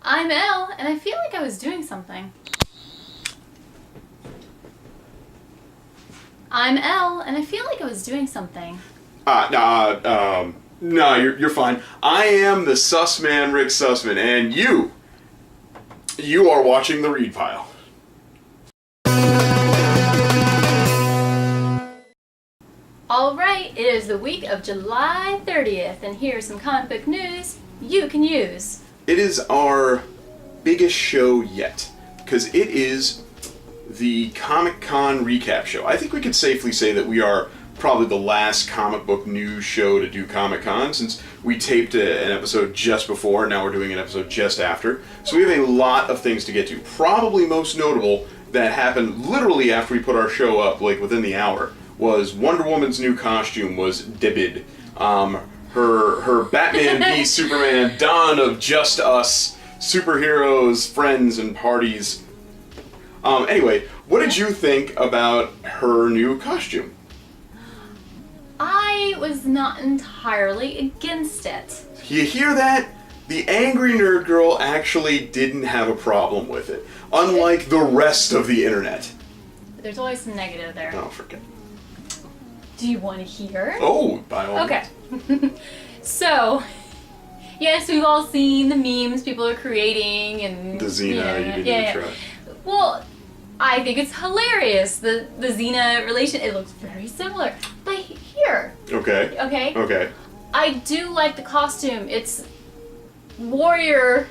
I'm Elle, and I feel like I was doing something. I'm Elle, and I feel like I was doing something. No, you're fine. I am the Susman, Rick Susman, and you are watching the Read Pile. Alright, it is the week of July 30th, and here's some comic book news you can use. It is our biggest show yet, because it is the Comic-Con recap show. I think we could safely say that we are probably the last comic book news show to do Comic-Con, since we taped an episode just before, and now we're doing an episode just after. So we have a lot of things to get to. Probably most notable that happened literally after we put our show up, like within the hour, was Wonder Woman's new costume was debuted. Her Batman v Superman Dawn of Just Us superheroes, friends, and parties. Anyway, what did you think about her new costume? I was not entirely against it. You hear that? The angry nerd girl actually didn't have a problem with it, unlike the rest of the internet. There's always some negative there. Oh, forget. Do you want to hear? Oh, by all means. Okay. So, yes, we've all seen the memes people are creating and The Xena, you didn't even try. Well, I think it's hilarious. The Xena relation, it looks very similar. But here. Okay. Okay? Okay. I do like the costume. It's warrior.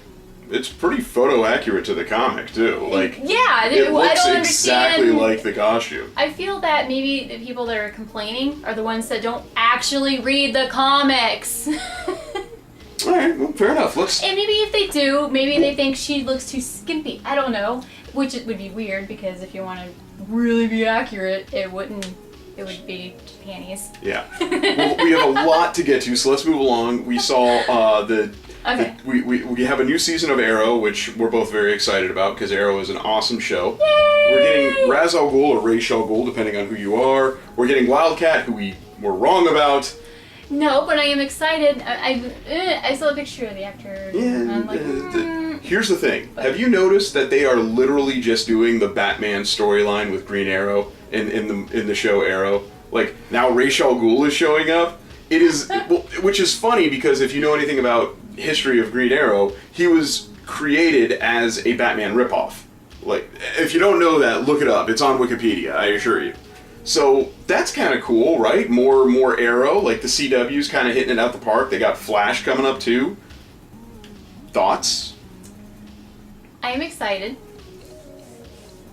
It's pretty photo accurate to the comic too. Like, yeah, it looks I don't exactly understand. like the costume. I feel that maybe the people that are complaining are the ones that don't actually read the comics. All right, well, fair enough. Let's. And maybe if they do, maybe they think she looks too skimpy. I don't know. Which it would be weird because if you want to really be accurate, it would be panties. Yeah. Well, we have a lot to get to, so let's move along. We saw we have a new season of Arrow, which we're both very excited about because Arrow is an awesome show. Yay! We're getting Ra's al Ghul or Ra's al Ghul, depending on who you are. We're getting Wildcat, who we were wrong about. No, but I am excited. I saw a picture of the actor. Yeah. And I'm like, Here's the thing. Have you noticed that they are literally just doing the Batman storyline with Green Arrow in the show Arrow? Like, now Ra's al Ghul is showing up. It is, which is funny because if you know anything about history of Green Arrow, he was created as a Batman ripoff. Like, if you don't know that, look it up. It's on Wikipedia, I assure you. So that's kind of cool, right? More Arrow. Like the CW's kind of hitting it out the park. They got Flash coming up too. Thoughts? I am excited,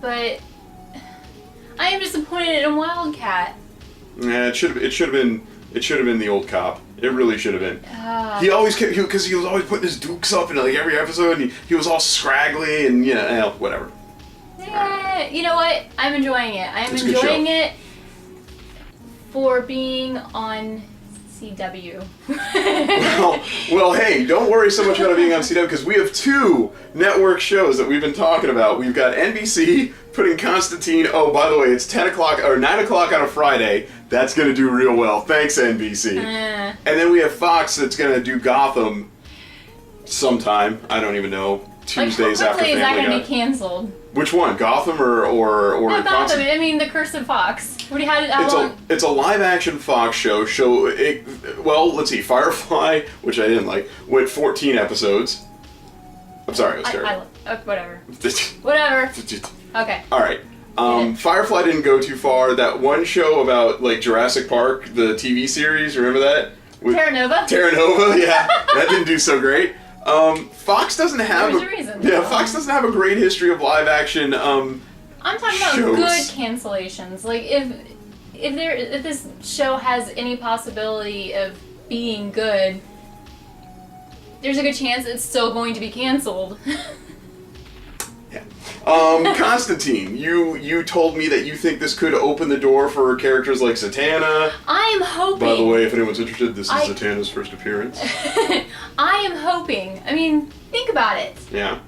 but I am disappointed in Wildcat. Yeah, it should have been the old cop. It really should have been. He always kept because he was always putting his dukes up in like every episode, and he was all scraggly and whatever. Yeah, you know what? I'm enjoying it. I'm It's a good show. enjoying it for being on CW. well, hey, don't worry so much about it being on CW because we have two network shows that we've been talking about. We've got NBC putting Constantine. Oh, by the way, it's 10 o'clock or 9 o'clock on a Friday. That's going to do real well. Thanks, NBC. And then we have Fox that's going to do Gotham sometime. I don't even know. Tuesdays after Family Guy. Is that going to be canceled? Which one? Gotham or Not Gotham. I mean, The Curse of Fox. What do you have? It's a live-action Fox show. Well, let's see. Firefly, which I didn't like, went 14 episodes. I'm sorry, it was terrible. Whatever. Whatever. Okay. All right. Firefly didn't go too far. That one show about like Jurassic Park, the TV series, remember that? Terra Nova. Terra Nova, yeah, that didn't do so great. Fox doesn't have There's a reason. Fox doesn't have a great history of live action. I'm talking about shows. good cancellations. Like if this show has any possibility of being good, there's a good chance it's still going to be canceled. Yeah. Constantine, you told me that you think this could open the door for characters like Zatanna. I am hoping. By the way, if anyone's interested, this is Zatanna's first appearance. I am hoping. I mean, think about it. Yeah.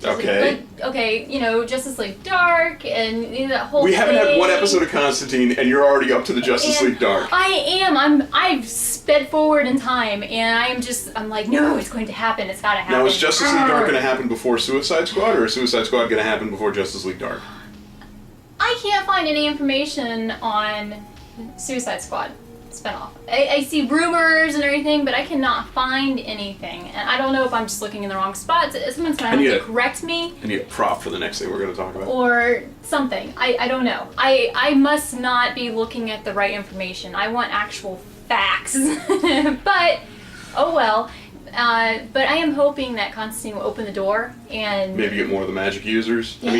Okay. Okay, you know, Justice League Dark and you know, that whole We haven't had thing. one episode of Constantine, and you're already up to the Justice And League Dark. I've sped forward in time, and I'm like, no, it's going to happen. It's got to happen. Now, is Justice League Dark going to happen before Suicide Squad, or is Suicide Squad going to happen before Justice League Dark? I can't find any information on Suicide Squad spinoff. I see rumors and everything, but I cannot find anything. And I don't know if I'm just looking in the wrong spots. Someone's going to have to correct me. I need a prop for the next thing we're going to talk about. Or something. I don't know. I must not be looking at the right information. I want actual facts. But, oh well. But I am hoping that Constantine will open the door and maybe get more of the magic users. Yeah.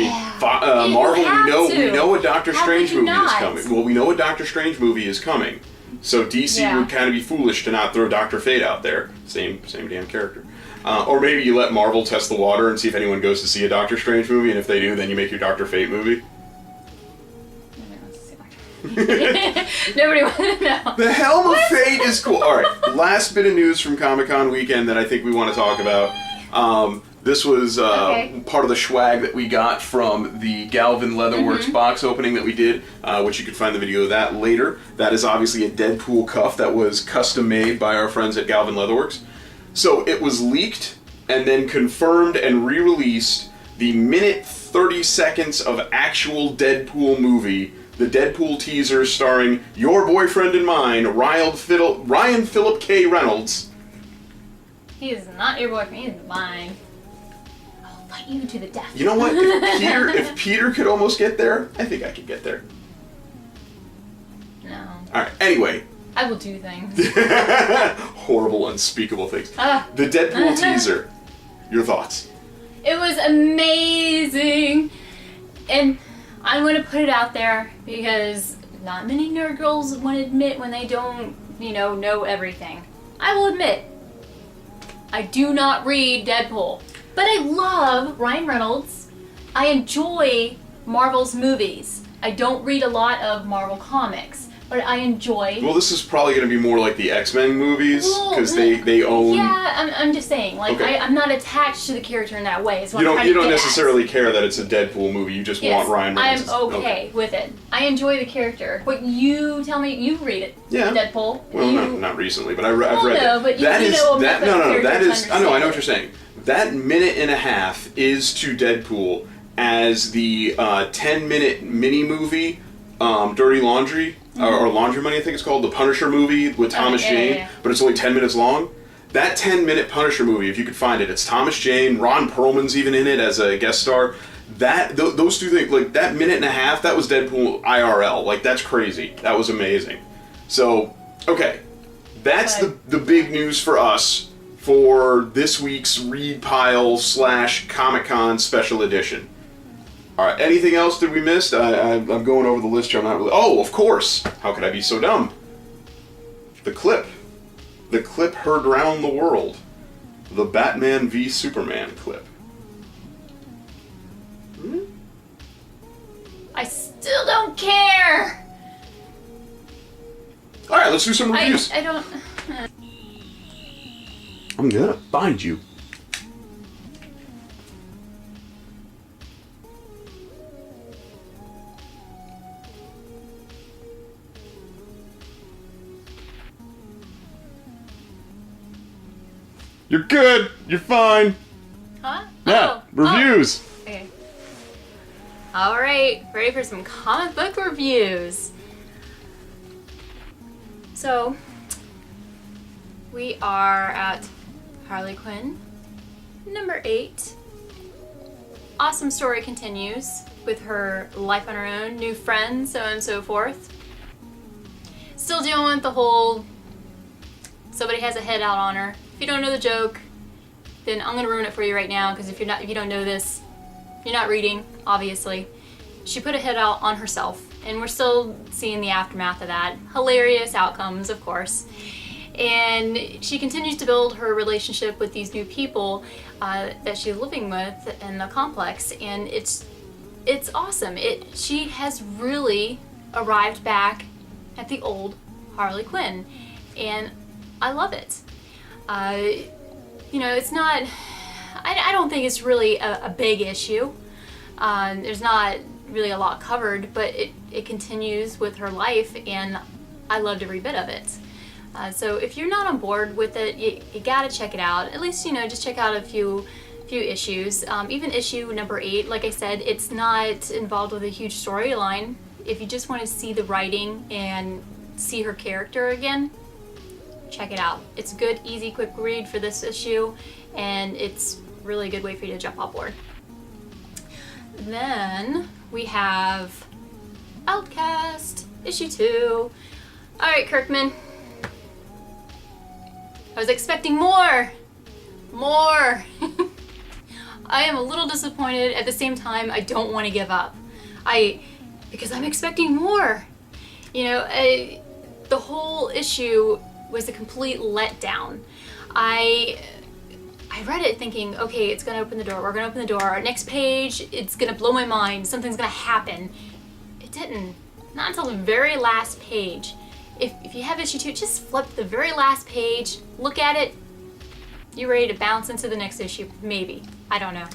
I mean, Marvel. We know a Doctor Strange movie is coming. Well, we know a Doctor Strange movie is coming. So DC would kind of be foolish to not throw Dr. Fate out there. Same damn character. Or maybe you let Marvel test the water and see if anyone goes to see a Doctor Strange movie, and if they do, then you make your Dr. Fate movie. Nobody wants to know. The Helm of Fate is cool. All right, last bit of news from Comic-Con weekend that I think we want to talk about. This was part of the swag that we got from the Galvin Leatherworks box opening that we did, which you can find the video of that later. That is obviously a Deadpool cuff that was custom made by our friends at Galvin Leatherworks. So it was leaked and then confirmed and re-released the minute 30 seconds of actual Deadpool movie, the Deadpool teaser starring your boyfriend and mine, Ryan Phillip K. Reynolds. He is not your boyfriend, he is mine. You to the death. You know what? If Peter could almost get there, I think I could get there. No. Alright, anyway. I will do things. Horrible, unspeakable things. The Deadpool teaser. Your thoughts? It was amazing. And I'm going to put it out there because not many nerd girls want to admit when they don't, know everything. I will admit, I do not read Deadpool. But I love Ryan Reynolds. I enjoy Marvel's movies. I don't read a lot of Marvel comics, but I enjoy... Well, this is probably going to be more like the X-Men movies, because they own... Yeah, I'm just saying, I'm not attached to the character in that way. You don't necessarily care that it's a Deadpool movie, you just want Ryan Reynolds. I'm okay with it. I enjoy the character. But you tell me, you read it. Yeah. Deadpool. Well, not recently, but I've read it. But I know what you're saying. That minute and a half is to Deadpool as the 10-minute mini-movie, Dirty Laundry, or Laundry Money I think it's called, the Punisher movie with Thomas Jane, but it's only 10 minutes long. That 10-minute Punisher movie, if you could find it, it's Thomas Jane, Ron Perlman's even in it as a guest star. Those two things, that minute and a half, that was Deadpool IRL. That's crazy. That was amazing. So, okay. That's the big news for us for this week's Read Pile / Comic-Con special edition. Alright, anything else that we missed? I'm going over the list here. I'm not really... Oh, of course! How could I be so dumb? The clip. The clip heard round the world. The Batman v Superman clip. I still don't care! Alright, let's do some reviews. I don't... I'm gonna find you. You're good. You're fine. Huh? Yeah. Reviews. Oh. Okay. All right. Ready for some comic book reviews. So, we are at Harley Quinn, number 8. Awesome story continues with her life on her own, new friends, so on and so forth. Still dealing with the whole somebody has a head out on her. If you don't know the joke, then I'm gonna ruin it for you right now because if you don't know this, you're not reading, obviously. She put a head out on herself, and we're still seeing the aftermath of that. Hilarious outcomes, of course. And she continues to build her relationship with these new people that she's living with in the complex, and it's awesome. She has really arrived back at the old Harley Quinn, and I love it. It's not I don't think it's really a big issue. There's not really a lot covered, but it continues with her life, and I loved every bit of it. So if you're not on board with it, you gotta check it out. At least, just check out a few issues. Even issue number 8, like I said, it's not involved with a huge storyline. If you just want to see the writing and see her character again, check it out. It's a good, easy, quick read for this issue, and it's really a good way for you to jump on board. Then we have Outcast, issue 2. Alright, Kirkman. I was expecting more! More! I am a little disappointed. At the same time, I don't want to give up. Because I'm expecting more. The whole issue was a complete letdown. I read it thinking, okay, it's gonna open the door, we're gonna open the door, next page, it's gonna blow my mind, something's gonna happen. It didn't. Not until the very last page. If you have issue 2, just flip the very last page, look at it, you're ready to bounce into the next issue, maybe. I don't know.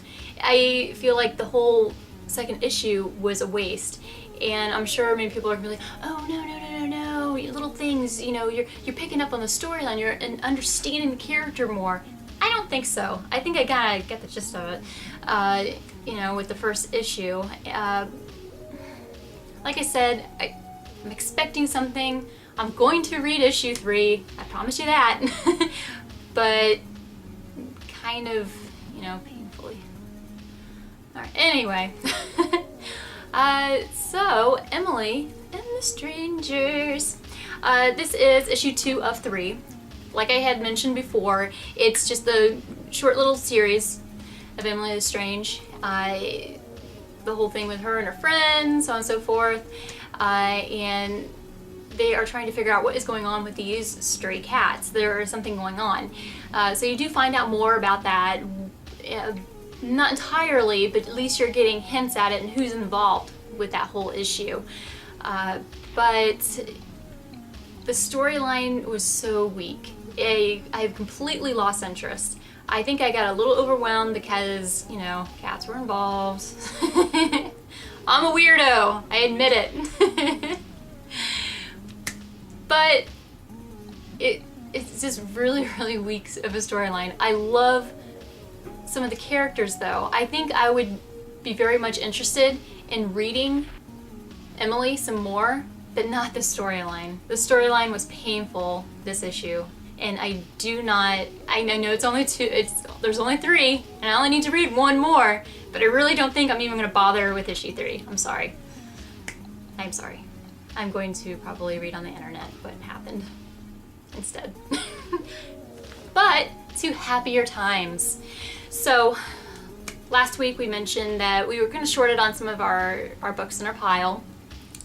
I feel like the whole second issue was a waste, and I'm sure many people are gonna be like, oh no, little things, you're picking up on the storyline, you're understanding the character more. I don't think so. I think I gotta get the gist of it, with the first issue. Like I said, I'm expecting something. I'm going to read issue 3, I promise you that, but kind of, painfully. Alright, anyway. So, Emily and the Strangers. This is issue 2 of 3. Like I had mentioned before, it's just a short little series of Emily the Strange. The whole thing with her and her friends, so on and so forth. And they are trying to figure out what is going on with these stray cats. There is something going on. So you do find out more about that. Not entirely, but at least you're getting hints at it and who's involved with that whole issue. But the storyline was so weak. I have completely lost interest. I think I got a little overwhelmed because, cats were involved. I'm a weirdo, I admit it. But it's just really, really weak of a storyline. I love some of the characters though. I think I would be very much interested in reading Emily some more, but not the storyline. The storyline was painful this issue, and I know it's only 2, there's only 3, and I only need to read 1 more, but I really don't think I'm even going to bother with issue 3. I'm sorry. I'm going to probably read on the internet what happened instead. But to happier times. So last week we mentioned that we were kind of shorted on some of our books in our pile.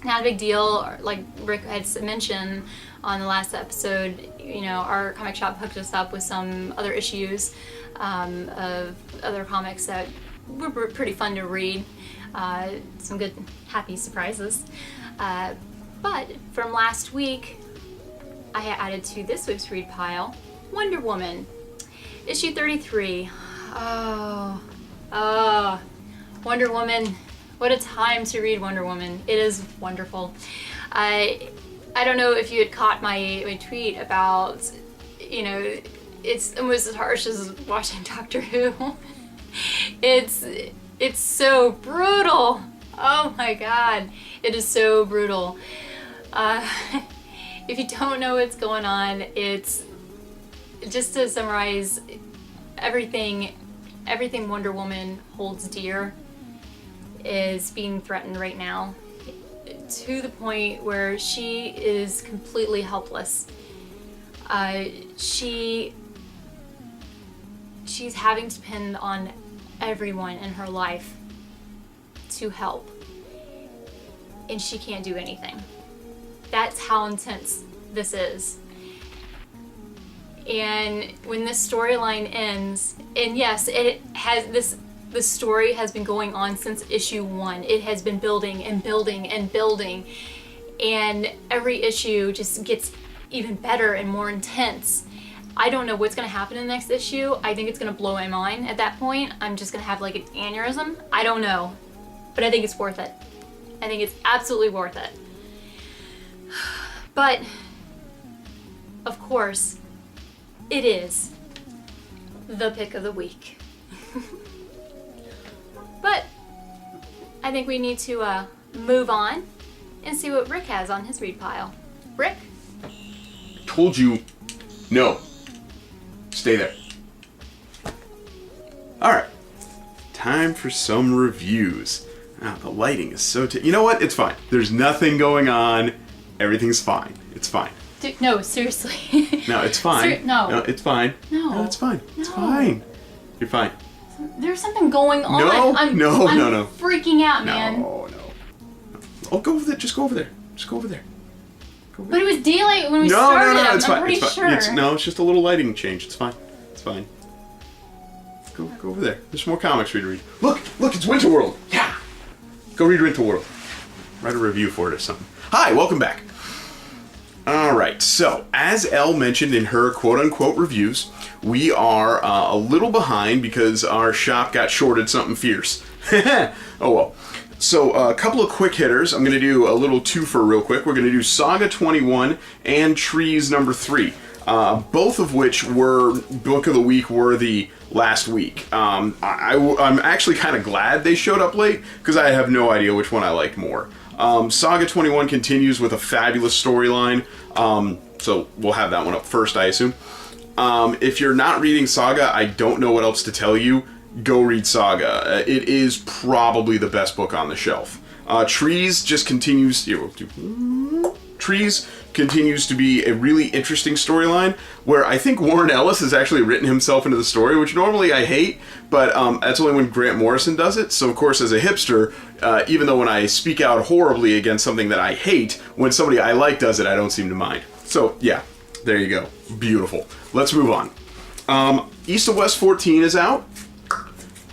Not a big deal. Like Rick had mentioned on the last episode, our comic shop hooked us up with some other issues of other comics that were pretty fun to read. Some good, happy surprises. But from last week, I had added to this week's read pile Wonder Woman, issue 33. Wonder Woman. What a time to read Wonder Woman. It is wonderful. I don't know if you had caught my tweet about, it's almost as harsh as watching Doctor Who. It's so brutal. Oh my god. It is so brutal. If you don't know what's going on, it's just to summarize everything Wonder Woman holds dear is being threatened right now, to the point where she is completely helpless. She's having to depend on everyone in her life to help, and she can't do anything. That's how intense this is. And when this storyline ends, and yes, the story has been going on since issue 1. It has been building and building and building, and every issue just gets even better and more intense. I don't know what's going to happen in the next issue. I think it's going to blow my mind at that point. I'm just going to have like an aneurysm. I don't know. But I think it's worth it. I think it's absolutely worth it. But, of course, it is the pick of the week. But I think we need to move on and see what Rick has on his read pile. Rick? Told you, no. Stay there. Alright. Time for some reviews. Ah, the lighting is so... you know what? It's fine. There's nothing going on. Everything's fine. It's fine. Dude, no, seriously. No, it's fine. No, it's fine. No. It's fine. It's No. fine. You're fine. There's something going on. No, I'm no. freaking out, man. No. Oh, go over there. Just go over there. Just go over there. Go over But there. it was daylight when we started. No, it's I'm fine. pretty It's sure. fine. It's just a little lighting change. It's fine. It's fine. Go over there. There's more comics for you to read. Look, it's Winter World. Yeah. Go read Winter World. Write a review for it or something. Hi, welcome back. Alright, so, as Elle mentioned in her quote-unquote reviews, we are a little behind because our shop got shorted something fierce. Oh well. So, a couple of quick hitters. I'm going to do a little twofer real quick. We're going to do Saga 21 and Trees number 3. Both of which were Book of the Week worthy last week. I'm actually kind of glad they showed up late, because I have no idea which one I liked more. Saga 21 continues with a fabulous storyline, so we'll have that one up first, I assume. If you're not reading Saga, I don't know what else to tell you. Go read Saga. It is probably the best book on the shelf. Trees just continues... Trees continues to be a really interesting storyline where I think Warren Ellis has actually written himself into the story, which normally I hate, but that's only when Grant Morrison does it. So, of course, as a hipster, even though when I speak out horribly against something that I hate, when somebody I like does it, I don't seem to mind. So, yeah, there you go. Beautiful. Let's move on. East of West 14 is out.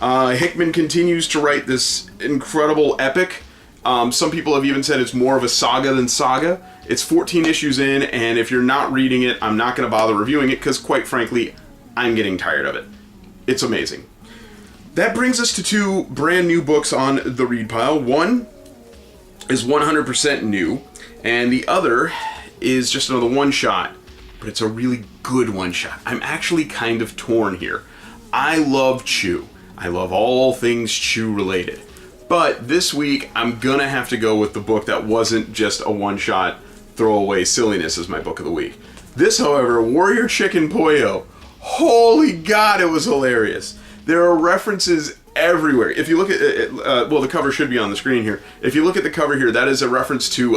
Hickman continues to write this incredible epic. Some people have even said it's more of a saga than saga. It's 14 issues in, and if you're not reading it, I'm not going to bother reviewing it, because quite frankly, I'm getting tired of it. It's amazing. That brings us to two brand new books on the read pile. One is 100% new, and the other is just another one-shot, but it's a really good one-shot. I'm actually kind of torn here. I love CHEW. I love all things CHEW related. But this week, I'm gonna have to go with the book that wasn't just a one-shot throwaway silliness as my book of the week. This, however, Warrior Chicken Poyo. Holy God, it was hilarious. There are references everywhere. If you look at it, well, the cover should be on the screen here. If you look at the cover here, that is a reference to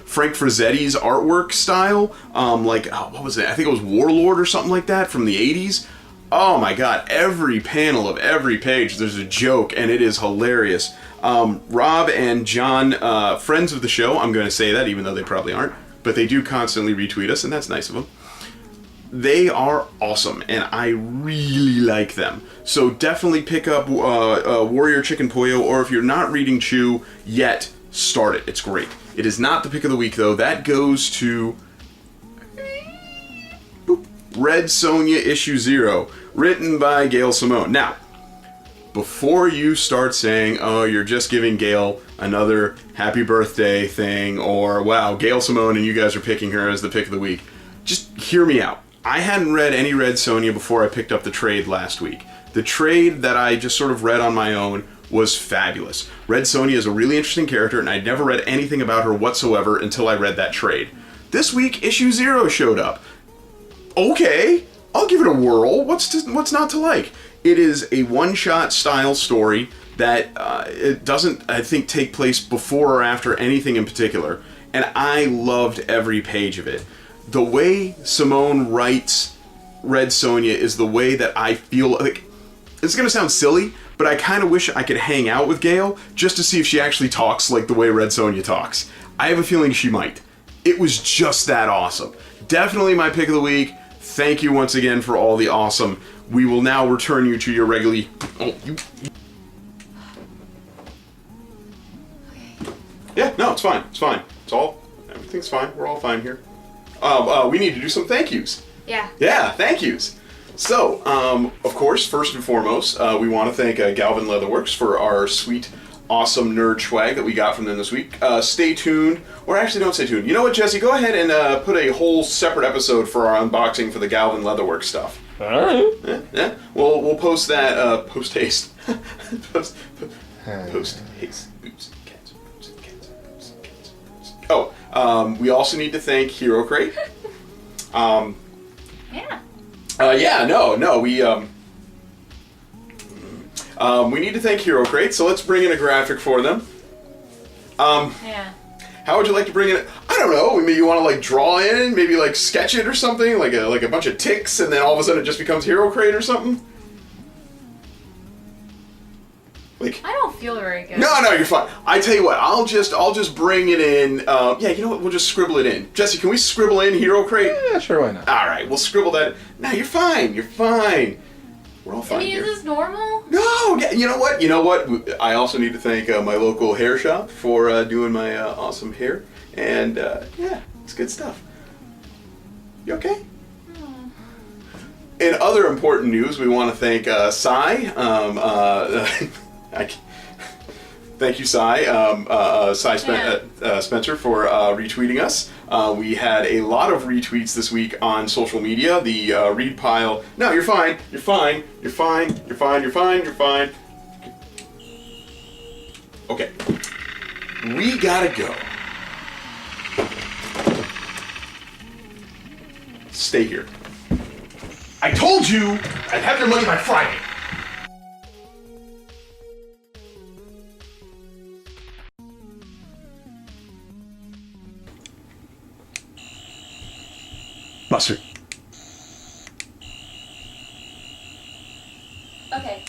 Frank Frazzetti's artwork style. What was it? I think it was Warlord or something like that from the 80s. Oh my God, every panel of every page, there's a joke, and it is hilarious. Rob and John, friends of the show, I'm going to say that, even though they probably aren't, but they do constantly retweet us, and that's nice of them. They are awesome, and I really like them. So definitely pick up Warrior Chicken Poyo, or if you're not reading CHEW yet, start it. It's great. It is not the pick of the week, though. That goes to Red Sonja issue 0, written by Gail Simone. Now, before you start saying, oh, you're just giving Gail another happy birthday thing, or wow, Gail Simone and you guys are picking her as the pick of the week, just hear me out. I hadn't read any Red Sonja before I picked up the trade last week. The trade that I just sort of read on my own was fabulous. Red Sonja is a really interesting character, and I'd never read anything about her whatsoever until I read that trade. This week, issue 0 showed up. Okay, I'll give it a whirl. What's not to like? It is a one-shot style story that it doesn't, I think, take place before or after anything in particular, and I loved every page of it. The way Simone writes Red Sonja is the way that I feel like, it's going to sound silly, but I kind of wish I could hang out with Gail just to see if she actually talks like the way Red Sonja talks. I have a feeling she might. It was just that awesome. Definitely my pick of the week. Thank you once again for all the awesome. We will now return you to your regularly... Yeah, no, it's fine. It's fine. Everything's fine. We're all fine here. We need to do some thank yous. Yeah. Yeah, thank yous. So, of course, first and foremost, we want to thank Galvin Leatherworks for our sweet, awesome nerd swag that we got from them this week. Stay tuned, or actually don't stay tuned. You know what, Jesse? Go ahead and put a whole separate episode for our unboxing for the Galvin Leatherworks stuff. Alright. Yeah. We'll post that post haste. post haste. Boots and cats. Boots and cats. Boots and cats. Boots and cats. Oh, we also need to thank HeroCrate. Yeah. We need to thank HeroCrate, so let's bring in a graphic for them. Yeah. How would you like to bring in? I don't know. Maybe you want to like draw in, maybe like sketch it or something, like a bunch of ticks, and then all of a sudden it just becomes HeroCrate or something. Like, I don't feel very good. no, you're fine. I tell you what, I'll just bring it in. Yeah, you know what? We'll just scribble it in. Jesse, can we scribble in HeroCrate? Yeah, sure, why not? All right, we'll scribble that. No, you're fine. You're fine. We're all fine here. Is this normal? No, yeah, you know what? I also need to thank my local hair shop for doing my awesome hair, and yeah, it's good stuff. You okay? In other important news, we want to thank Cy. Thank you, Cy. Spencer for retweeting us. We had a lot of retweets this week on social media. The read pile. No, you're fine. You're fine. You're fine. You're fine. You're fine. You're fine. Okay. We gotta go. Stay here. I told you I'd have your money by Friday. Mustard.